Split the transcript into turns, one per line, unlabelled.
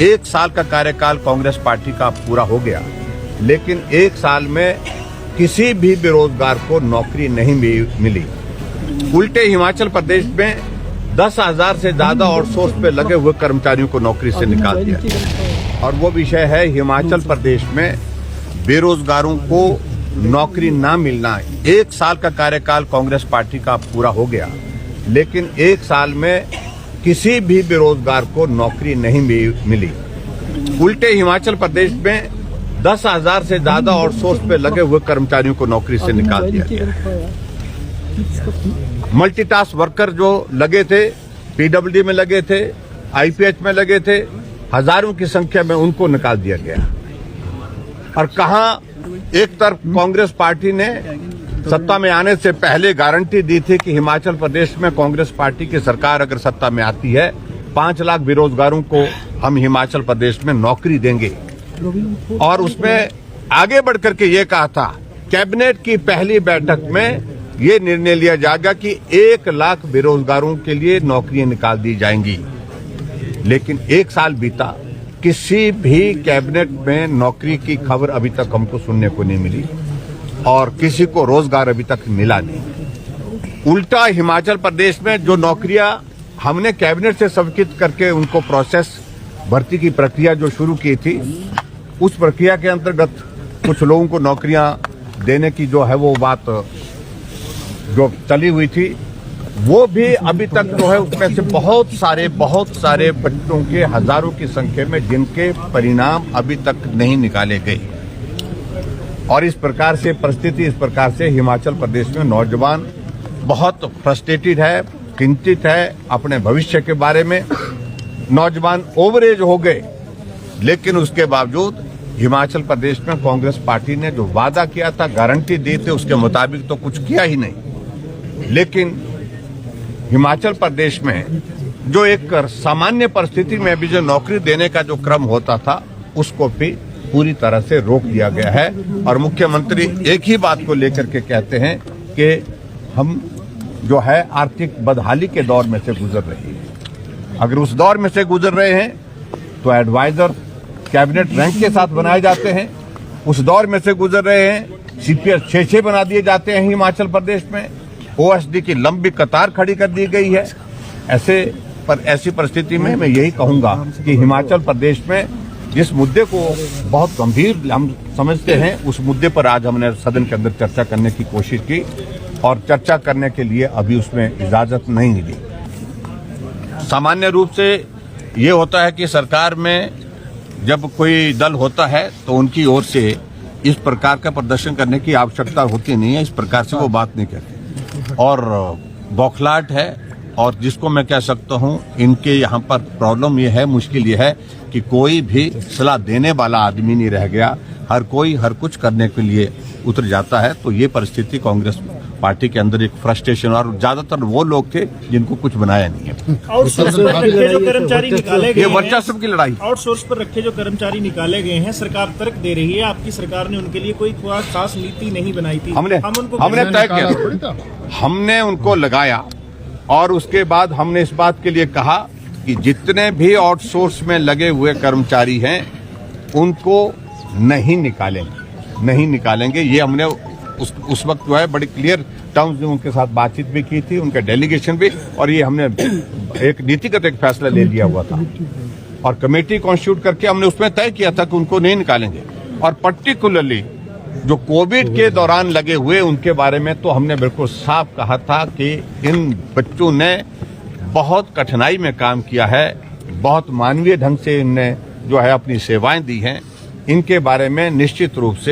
1 साल का कार्यकाल कांग्रेस पार्टी का पूरा हो गया, लेकिन 1 साल में किसी भी बेरोजगार को नौकरी नहीं मिली। उल्टे हिमाचल प्रदेश में 10,000 से ज्यादा आउटसोर्स पे लगे हुए कर्मचारियों को नौकरी से निकाल दिया। और वो विषय है हिमाचल प्रदेश में बेरोजगारों को नौकरी ना मिलना। 1 साल का कार्यकाल कांग्रेस पार्टी का पूरा हो गया, लेकिन 1 साल में किसी भी बेरोजगार को नौकरी नहीं मिली। उल्टे हिमाचल प्रदेश में 10,000 से ज्यादा आउटसोर्स पे लगे हुए कर्मचारियों को नौकरी से निकाल दिया गया। मल्टीटास्क वर्कर जो लगे थे, पीडब्ल्यूडी में लगे थे, आईपीएच में लगे थे, हजारों की संख्या में उनको निकाल दिया गया। और कहां एक तरफ कांग्रेस पार्टी ने सत्ता में आने से पहले गारंटी दी थी कि हिमाचल प्रदेश में कांग्रेस पार्टी की सरकार अगर सत्ता में आती है 5 लाख बेरोजगारों को हम हिमाचल प्रदेश में नौकरी देंगे। और उसमें आगे बढ़कर के ये कहा था, कैबिनेट की पहली बैठक में ये निर्णय लिया जाएगा कि 1 लाख बेरोजगारों के लिए नौकरियां निकाल दी जाएंगी। लेकिन 1 साल बीता, किसी भी कैबिनेट में नौकरी की खबर अभी तक हमको सुनने को नहीं मिली और किसी को रोजगार अभी तक मिला नहीं। उल्टा हिमाचल प्रदेश में जो नौकरियां हमने कैबिनेट से स्वीकृत करके उनको प्रोसेस भर्ती की प्रक्रिया जो शुरू की थी, उस प्रक्रिया के अंतर्गत कुछ लोगों को नौकरियां देने की जो है वो बात जो चली हुई थी, वो भी अभी तक जो है उसमें से बहुत सारे बच्चों के हजारों की संख्या में जिनके परिणाम अभी तक नहीं निकाले गए। और इस प्रकार से परिस्थिति, इस प्रकार से हिमाचल प्रदेश में नौजवान बहुत फ्रस्ट्रेटेड है, चिंतित है अपने भविष्य के बारे में। नौजवान ओवर एज हो गए, लेकिन उसके बावजूद हिमाचल प्रदेश में कांग्रेस पार्टी ने जो वादा किया था, गारंटी दी थी, उसके मुताबिक तो कुछ किया ही नहीं। लेकिन हिमाचल प्रदेश में जो एक सामान्य परिस्थिति में भी जो नौकरी देने का जो क्रम होता था, उसको भी पूरी तरह से रोक दिया गया है। और मुख्यमंत्री एक ही बात को लेकर के कहते हैं कि हम जो है आर्थिक बदहाली के दौर में से गुजर रहे हैं। अगर उस दौर में से गुजर रहे हैं तो एडवाइजर कैबिनेट रैंक के साथ बनाए जाते हैं। उस दौर में से गुजर रहे हैं, सीपीएस 6 बना दिए जाते हैं हिमाचल प्रदेश में। ओएसडी की लंबी कतार खड़ी कर दी गई है। ऐसी परिस्थिति में मैं यही कहूंगा कि हिमाचल प्रदेश में जिस मुद्दे को बहुत गंभीर हम समझते हैं, उस मुद्दे पर आज हमने सदन के अंदर चर्चा करने की कोशिश की और चर्चा करने के लिए अभी उसमें इजाजत नहीं मिली। सामान्य रूप से ये होता है कि सरकार में जब कोई दल होता है तो उनकी ओर से इस प्रकार का प्रदर्शन करने की आवश्यकता होती नहीं है, इस प्रकार से वो बात नहीं कहते। और बौखलाहट है, और जिसको मैं कह सकता हूं, इनके यहाँ पर प्रॉब्लम ये है, मुश्किल ये है कि कोई भी सलाह देने वाला आदमी नहीं रह गया। हर कोई हर कुछ करने के लिए उतर जाता है। तो ये परिस्थिति कांग्रेस पार्टी के अंदर एक फ्रस्ट्रेशन, और ज्यादातर वो लोग थे जिनको कुछ बनाया नहीं है।
आउटसोर्स पर रखे जो कर्मचारी निकाले गए,
ये वर्चस्व की लड़ाई।
आउटसोर्स पर रखे जो कर्मचारी निकाले गए हैं, सरकार तर्क दे रही है आपकी सरकार ने उनके लिए कोई खास नीति नहीं बनाई थी। हमने
तय किया, हमने उनको लगाया और उसके बाद हमने इस बात के लिए कहा कि जितने भी आउटसोर्स में लगे हुए कर्मचारी हैं उनको नहीं निकालेंगे। ये हमने उस वक्त जो है बड़ी क्लियर टर्म्स में उनके साथ बातचीत भी की थी, उनके डेलीगेशन भी, और ये हमने एक नीतिगत एक फैसला ले लिया हुआ था और कमेटी कॉन्स्टिट्यूट करके हमने उसमें तय किया था कि उनको नहीं निकालेंगे। और पर्टिकुलरली जो कोविड के दौरान लगे हुए उनके बारे में तो हमने बिल्कुल साफ कहा था कि इन बच्चों ने बहुत कठिनाई में काम किया है, बहुत मानवीय ढंग से इनने जो है अपनी सेवाएं दी हैं। इनके बारे में निश्चित रूप से